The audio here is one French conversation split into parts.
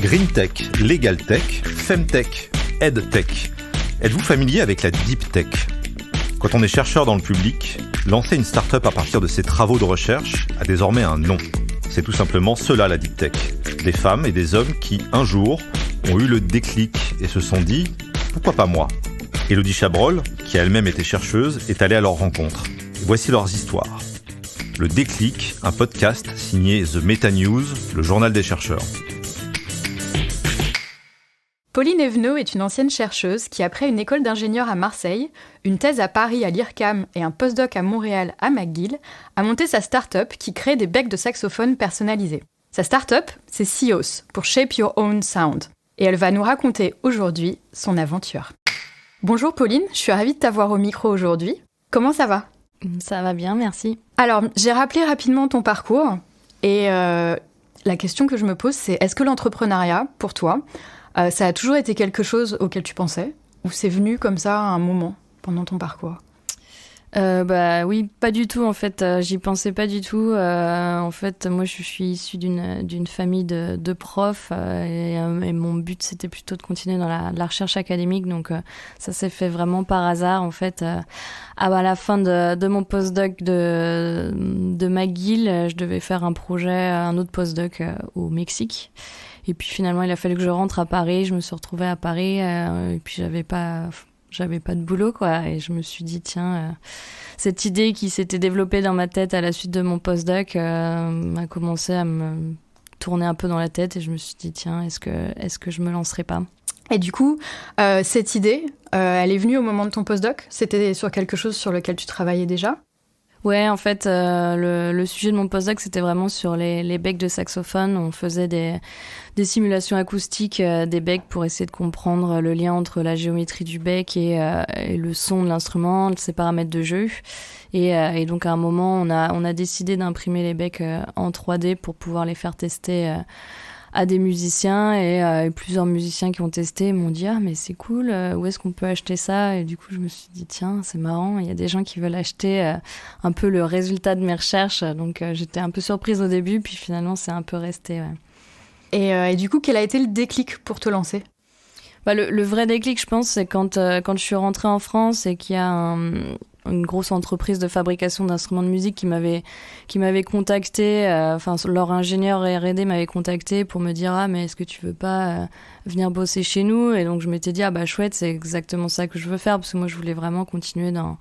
Green Tech, Legal Tech, Femtech, EdTech. Êtes-vous familier avec la Deep Tech ? Quand on est chercheur dans le public, lancer une start-up à partir de ses travaux de recherche a désormais un nom. C'est tout simplement cela la Deep Tech. Des femmes et des hommes qui, un jour, ont eu le déclic et se sont dit « pourquoi pas moi ?» Élodie Chabrol, qui a elle-même été chercheuse, est allée à leur rencontre. Voici leurs histoires. Le Déclic, un podcast signé The Meta News, le journal des chercheurs. Pauline Evenot est une ancienne chercheuse qui, après une école d'ingénieur à Marseille, une thèse à Paris à l'IRCAM et un postdoc à Montréal à McGill, a monté sa start-up qui crée des becs de saxophone personnalisés. Sa start-up, c'est SEOS, pour Shape Your Own Sound. Et elle va nous raconter aujourd'hui son aventure. Bonjour Pauline, je suis ravie de t'avoir au micro aujourd'hui. Comment ça va ? Ça va bien, merci. Alors, j'ai rappelé rapidement ton parcours et la question que je me pose, c'est est-ce que l'entrepreneuriat, pour toi, ça a toujours été quelque chose auquel tu pensais ou c'est venu comme ça à un moment pendant ton parcours ? Oui, pas du tout en fait. J'y pensais pas du tout. En fait, moi, je suis issue d'une famille de profs et mon but c'était plutôt de continuer dans la recherche académique. Donc ça s'est fait vraiment par hasard en fait. À la fin de mon postdoc de McGill, je devais faire un autre postdoc au Mexique. Et puis finalement, il a fallu que je rentre à Paris. Je me suis retrouvée à Paris et puis j'avais pas de boulot, quoi. Et je me suis dit, tiens, cette idée qui s'était développée dans ma tête à la suite de mon postdoc a commencé à me tourner un peu dans la tête. Et je me suis dit, tiens, est-ce que je me lancerais pas ? Et du coup, cette idée, elle est venue au moment de ton postdoc ? C'était sur quelque chose sur lequel tu travaillais déjà ? Ouais, en fait, le sujet de mon postdoc, c'était vraiment sur les becs de saxophone. On faisait des simulations acoustiques des becs pour essayer de comprendre le lien entre la géométrie du bec et le son de l'instrument, ses paramètres de jeu. Et donc, à un moment, on a décidé d'imprimer les becs en 3D pour pouvoir les faire tester à des musiciens et plusieurs musiciens qui ont testé m'ont dit « Ah, mais c'est cool, où est-ce qu'on peut acheter ça ?» Et du coup, je me suis dit « Tiens, c'est marrant, il y a des gens qui veulent acheter un peu le résultat de mes recherches. » Donc, j'étais un peu surprise au début, puis finalement, c'est un peu resté. Ouais. Et du coup, quel a été le déclic pour te lancer ? Le vrai déclic, je pense, c'est quand je suis rentrée en France et qu'il y a une grosse entreprise de fabrication d'instruments de musique qui m'avait contacté, leur ingénieur R&D m'avait contacté pour me dire « Ah, mais est-ce que tu veux pas venir bosser chez nous ?» Et donc, je m'étais dit « Ah bah chouette, c'est exactement ça que je veux faire » parce que moi, je voulais vraiment continuer dans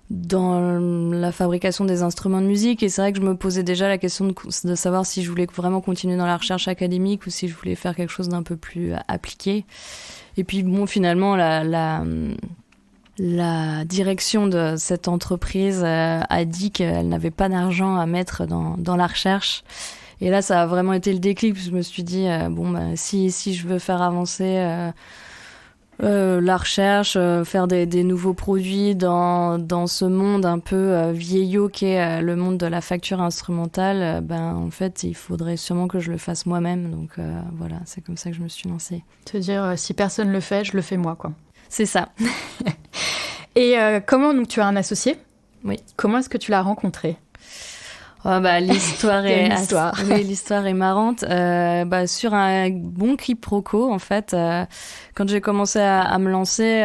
la fabrication des instruments de musique. Et c'est vrai que je me posais déjà la question de savoir si je voulais vraiment continuer dans la recherche académique ou si je voulais faire quelque chose d'un peu plus appliqué. Et puis, bon, finalement, la direction de cette entreprise a dit qu'elle n'avait pas d'argent à mettre dans la recherche. Et là, ça a vraiment été le déclic, parce que je me suis dit, si je veux faire avancer la recherche, faire des nouveaux produits dans ce monde un peu vieillot qu'est le monde de la facture instrumentale, en fait, il faudrait sûrement que je le fasse moi-même. Donc voilà, c'est comme ça que je me suis lancée. Te dire, si personne le fait, je le fais moi, quoi. C'est ça. Et comment, donc tu as un associé ? Oui. Comment est-ce que tu l'as rencontré ? L'histoire l'histoire est marrante. Sur un bon quiproquo, en fait, quand j'ai commencé à me lancer,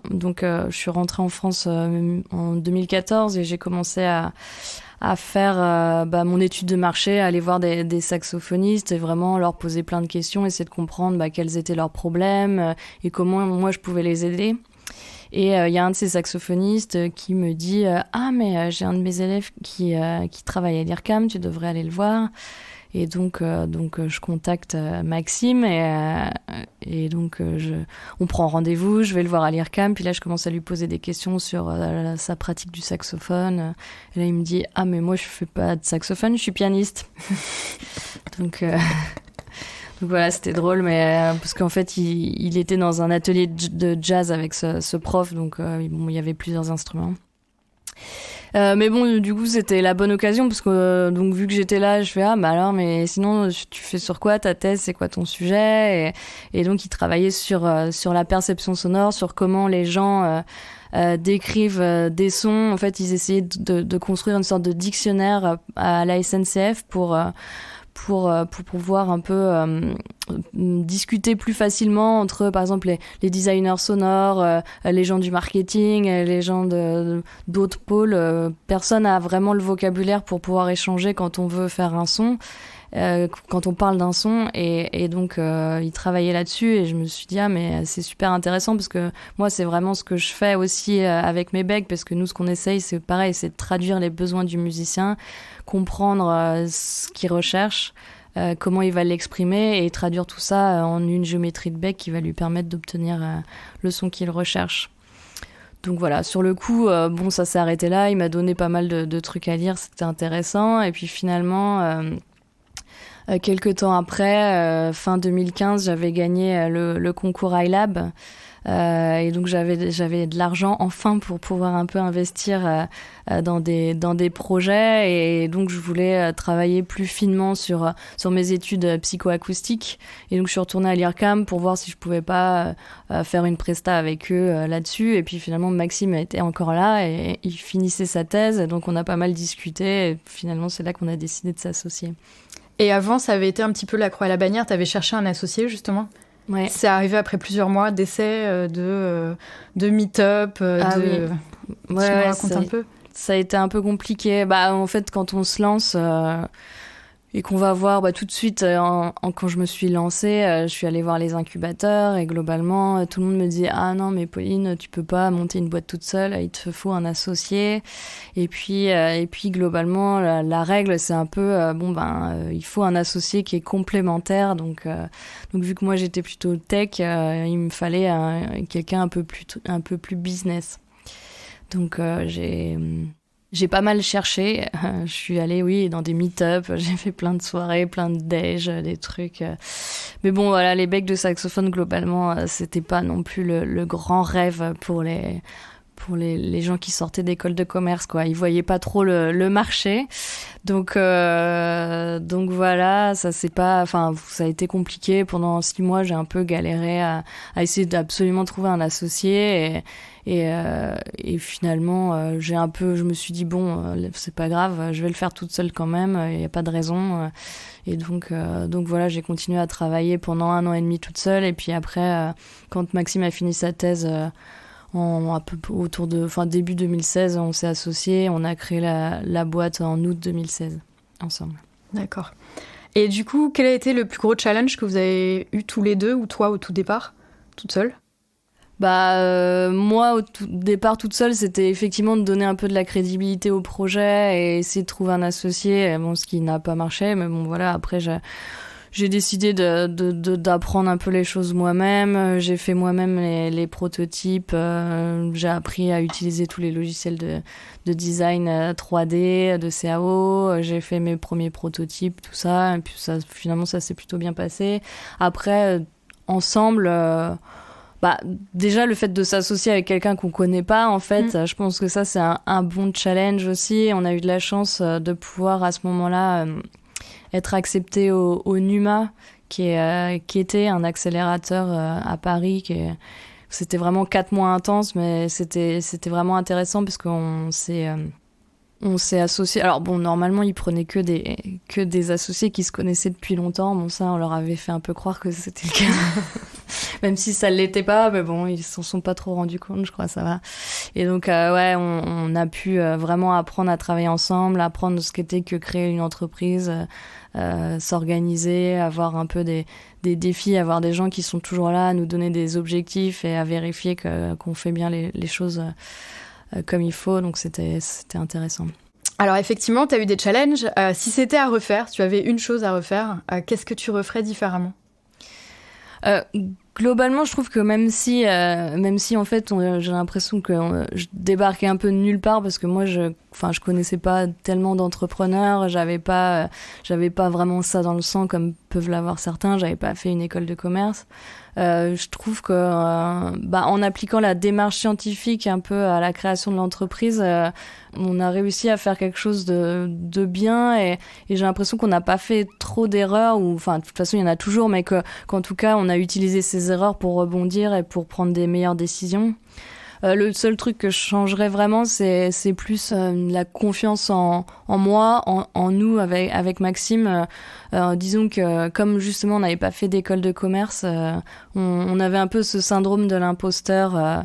je suis rentrée en France en 2014 et j'ai commencé à faire mon étude de marché, à aller voir des saxophonistes et vraiment leur poser plein de questions, essayer de comprendre quels étaient leurs problèmes et comment moi je pouvais les aider. Et il y a un de ces saxophonistes qui me dit « Ah, mais j'ai un de mes élèves qui travaille à l'IRCAM, tu devrais aller le voir. » Et donc je contacte Maxime et donc on prend rendez-vous, je vais le voir à l'IRCAM. Puis là, je commence à lui poser des questions sur sa pratique du saxophone. Et là, il me dit « Ah, mais moi, je fais pas de saxophone, je suis pianiste. » Donc voilà, c'était drôle, mais parce qu'en fait, il était dans un atelier de jazz avec ce prof, donc il y avait plusieurs instruments. Mais bon, du coup, c'était la bonne occasion, parce que donc vu que j'étais là, je fais mais sinon, tu fais sur quoi ta thèse, c'est quoi ton sujet ? Et donc, il travaillait sur la perception sonore, sur comment les gens décrivent des sons. En fait, ils essayaient de construire une sorte de dictionnaire à la SNCF pour pouvoir un peu discuter plus facilement entre, par exemple, les designers sonores, les gens du marketing, les gens d'autres pôles. Personne n'a vraiment le vocabulaire pour pouvoir échanger quand on veut faire un son, quand on parle d'un son. Et donc, il travaillait là-dessus et je me suis dit, mais c'est super intéressant parce que moi, c'est vraiment ce que je fais aussi avec mes becs, parce que nous, ce qu'on essaye, c'est pareil, c'est de traduire les besoins du musicien, comprendre ce qu'il recherche, comment il va l'exprimer et traduire tout ça en une géométrie de bec qui va lui permettre d'obtenir le son qu'il recherche. Donc voilà, sur le coup, ça s'est arrêté là. Il m'a donné pas mal de trucs à lire, c'était intéressant. Et puis finalement, quelques temps après, fin 2015, j'avais gagné le concours iLab. Et donc j'avais de l'argent enfin pour pouvoir un peu investir dans des projets, et donc je voulais travailler plus finement sur mes études psychoacoustiques, et donc je suis retournée à l'IRCAM pour voir si je pouvais pas faire une presta avec eux là-dessus. Et puis finalement Maxime était encore là et il finissait sa thèse, et donc on a pas mal discuté et finalement c'est là qu'on a décidé de s'associer. Et avant, ça avait été un petit peu la croix à la bannière, t'avais cherché un associé justement? Ouais. C'est arrivé après plusieurs mois d'essais, de meet-up, oui. Tu me racontes un peu? Ça a été un peu compliqué. En fait, quand on se lance et qu'on va voir tout de suite, quand je me suis lancée, je suis allée voir les incubateurs et globalement, tout le monde me dit « Ah non, mais Pauline, tu peux pas monter une boîte toute seule, il te faut un associé. » Et puis globalement, la règle, c'est un peu, il faut un associé qui est complémentaire. Donc vu que moi, j'étais plutôt tech, il me fallait quelqu'un un peu plus business. Donc j'ai pas mal cherché. Je suis allée, dans des meet-up. J'ai fait plein de soirées, plein de déj, des trucs. Mais bon, voilà, les becs de saxophone, globalement, c'était pas non plus le grand rêve pour les gens qui sortaient d'école de commerce, quoi. Ils voyaient pas trop le marché. Donc voilà, ça a été compliqué. Pendant 6 mois, j'ai un peu galéré à essayer d'absolument trouver un associé, et finalement, je me suis dit, c'est pas grave, je vais le faire toute seule quand même, il n'y a pas de raison. Et donc voilà, j'ai continué à travailler pendant 1 an et demi toute seule. Et puis après, quand Maxime a fini sa thèse, un peu autour de début 2016, on s'est associés, on a créé la boîte en août 2016 ensemble. D'accord. Et du coup, quel a été le plus gros challenge que vous avez eu tous les deux, ou toi au tout départ, toute seule? Moi, au tout départ, toute seule, c'était effectivement de donner un peu de la crédibilité au projet et essayer de trouver un associé. Ce qui n'a pas marché, mais voilà, après, j'ai décidé d'apprendre un peu les choses moi-même. J'ai fait moi-même les prototypes. J'ai appris à utiliser tous les logiciels de design 3D, de CAO. J'ai fait mes premiers prototypes, tout ça. Et puis finalement, ça s'est plutôt bien passé. Après, ensemble... déjà le fait de s'associer avec quelqu'un qu'on connaît pas, en fait, je pense que ça c'est un bon challenge aussi. On a eu de la chance de pouvoir à ce moment-là être accepté au NUMA, qui était un accélérateur à Paris. C'était vraiment 4 mois intenses, mais c'était vraiment intéressant parce qu'on s'est associés. Alors normalement, ils prenaient que des associés qui se connaissaient depuis longtemps. Ça, on leur avait fait un peu croire que c'était le cas. Même si ça l'était pas, mais ils s'en sont pas trop rendus compte, je crois, ça va. Et donc, on a pu vraiment apprendre à travailler ensemble, apprendre ce qu'était que créer une entreprise, s'organiser, avoir un peu des défis, avoir des gens qui sont toujours là, à nous donner des objectifs et à vérifier qu'on fait bien les choses comme il faut. Donc, c'était intéressant. Alors effectivement, tu as eu des challenges. Si c'était à refaire, si tu avais une chose à refaire, qu'est-ce que tu referais différemment ? Globalement, je trouve que même si en fait j'ai l'impression que je débarquais un peu de nulle part, parce que moi je connaissais pas tellement d'entrepreneurs, j'avais pas vraiment ça dans le sang comme peuvent l'avoir certains, j'avais pas fait une école de commerce. Je trouve que en appliquant la démarche scientifique un peu à la création de l'entreprise, on a réussi à faire quelque chose de bien, et j'ai l'impression qu'on n'a pas fait trop d'erreurs, ou de toute façon il y en a toujours, mais qu'en tout cas on a utilisé ces erreurs pour rebondir et pour prendre des meilleures décisions. Le seul truc que je changerais vraiment, c'est plus la confiance en moi, en nous avec Maxime. Disons que comme justement on n'avait pas fait d'école de commerce, on avait un peu ce syndrome de l'imposteur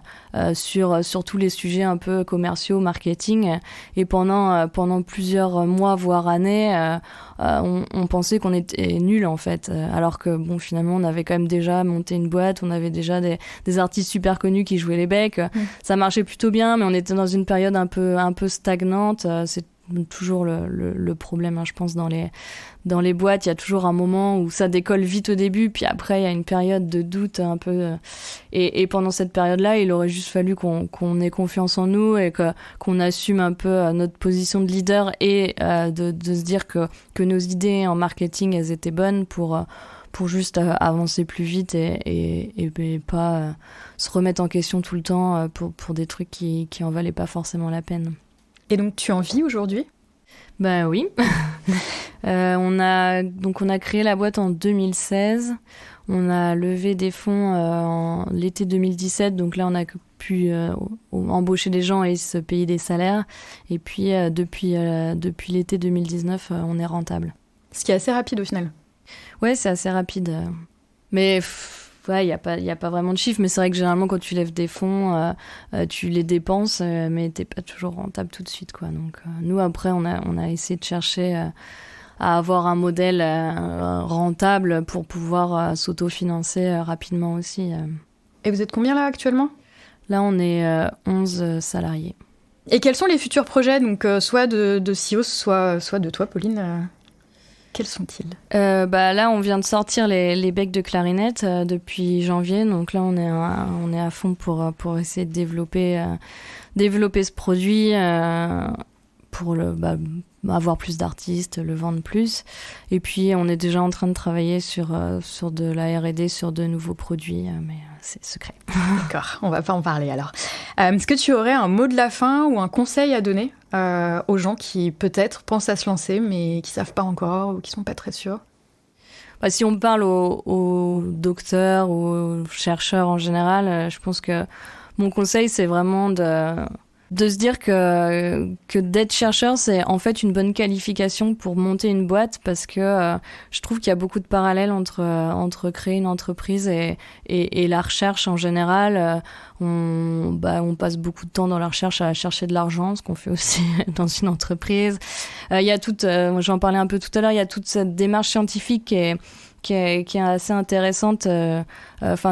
sur tous les sujets un peu commerciaux, marketing. Et pendant plusieurs mois voire années, on pensait qu'on était nuls en fait, alors que bon finalement on avait quand même déjà monté une boîte, on avait déjà des artistes super connus qui jouaient les becs. Ça marchait plutôt bien, mais on était dans une période un peu stagnante. C'est toujours le problème, hein, je pense, dans les boîtes. Il y a toujours un moment où ça décolle vite au début, puis après il y a une période de doute un peu. Et pendant cette période-là, il aurait juste fallu qu'on ait confiance en nous et qu'on assume un peu notre position de leader et de se dire que nos idées en marketing, elles étaient bonnes pour juste avancer plus vite et pas se remettre en question tout le temps pour des trucs qui en valaient pas forcément la peine. Et donc tu en vis aujourd'hui ? Ben oui. On a créé la boîte en 2016. On a levé des fonds en l'été 2017. Donc là, on a pu embaucher des gens et se payer des salaires. Et puis, depuis l'été 2019, on est rentable. Ce qui est assez rapide au final. Ouais, c'est assez rapide. Mais il y a pas vraiment de chiffres. Mais c'est vrai que généralement, quand tu lèves des fonds, tu les dépenses, mais t'es pas toujours rentable tout de suite, quoi. Donc, nous, après, on a essayé de chercher à avoir un modèle rentable pour pouvoir s'autofinancer rapidement aussi. Et vous êtes combien là actuellement ? Là, on est 11 salariés. Et quels sont les futurs projets, donc soit de SIOS, soit de toi, Pauline Quels sont-ils ? Là, on vient de sortir les becs de clarinette depuis janvier. Donc là, on est à fond pour essayer de développer ce produit pour avoir plus d'artistes, le vendre plus. Et puis, on est déjà en train de travailler sur de la R&D, sur de nouveaux produits, mais c'est secret. D'accord, on va pas en parler alors. Est-ce que tu aurais un mot de la fin ou un conseil à donner aux gens qui peut-être pensent à se lancer, mais qui savent pas encore ou qui sont pas très sûrs ? Si on parle aux docteurs ou aux chercheurs en général, je pense que mon conseil, c'est vraiment de se dire que d'être chercheur, c'est en fait une bonne qualification pour monter une boîte, parce que je trouve qu'il y a beaucoup de parallèles entre créer une entreprise et la recherche en général. On passe beaucoup de temps dans la recherche à chercher de l'argent, ce qu'on fait aussi dans une entreprise. Il y a j'en parlais un peu tout à l'heure, il y a toute cette démarche scientifique qui est assez intéressante.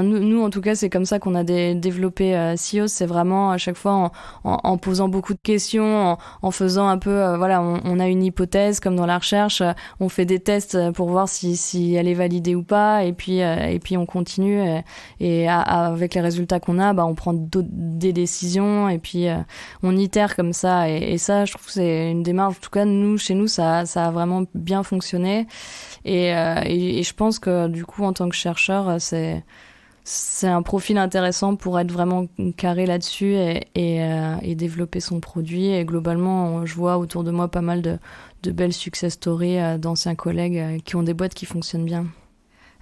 Nous, en tout cas, c'est comme ça qu'on a développé SIOS. C'est vraiment à chaque fois en posant beaucoup de questions, en faisant un peu, on a une hypothèse comme dans la recherche, on fait des tests pour voir si elle est validée ou pas, et puis on continue et avec les résultats qu'on a, on prend des décisions et puis on itère comme ça. Et ça, je trouve que c'est une démarche. En tout cas, chez nous, ça a vraiment bien fonctionné. Et je pense que du coup, en tant que chercheur, c'est un profil intéressant pour être vraiment carré là-dessus et développer son produit. Et globalement, je vois autour de moi pas mal de belles success stories d'anciens collègues qui ont des boîtes qui fonctionnent bien.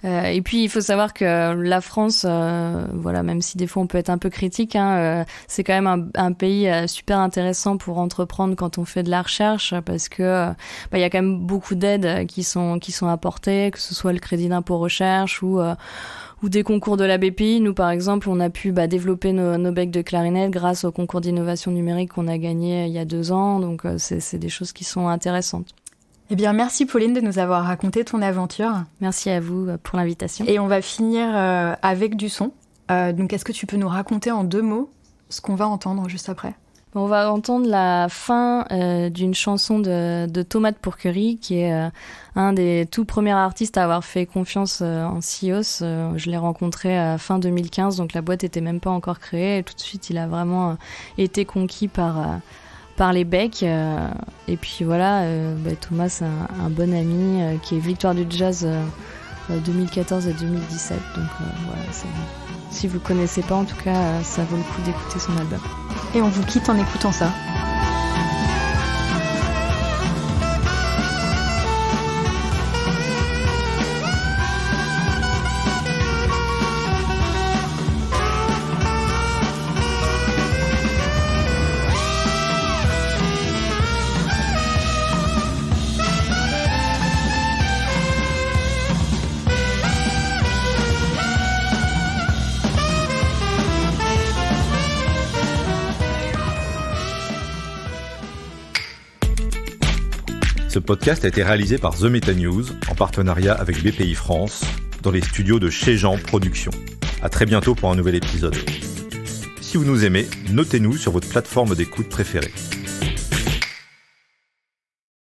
Et puis il faut savoir que la France, même si des fois on peut être un peu critique, c'est quand même un pays super intéressant pour entreprendre quand on fait de la recherche, parce que y a quand même beaucoup d'aides qui sont apportées, que ce soit le crédit d'impôt recherche ou des concours de la BPI. Nous, par exemple, on a pu développer nos becs de clarinette grâce au concours d'innovation numérique qu'on a gagné il y a 2 ans. Donc c'est des choses qui sont intéressantes. Eh bien, merci Pauline de nous avoir raconté ton aventure. Merci à vous pour l'invitation. Et on va finir avec du son. Donc, est-ce que tu peux nous raconter en 2 mots ce qu'on va entendre juste après ? On va entendre la fin d'une chanson de Tomate Pourquerie, qui est un des tout premiers artistes à avoir fait confiance en SIOS. Je l'ai rencontré fin 2015, donc la boîte était même pas encore créée. Et tout de suite, il a vraiment été conquis par les becs. Et puis voilà, Thomas, c'est un bon ami qui est victoire du jazz 2014 et 2017. Donc si vous connaissez pas, en tout cas, ça vaut le coup d'écouter son album. Et on vous quitte en écoutant ça. Ce podcast a été réalisé par The Meta News en partenariat avec BPI France dans les studios de Chez Jean Productions. À très bientôt pour un nouvel épisode. Si vous nous aimez, notez-nous sur votre plateforme d'écoute préférée.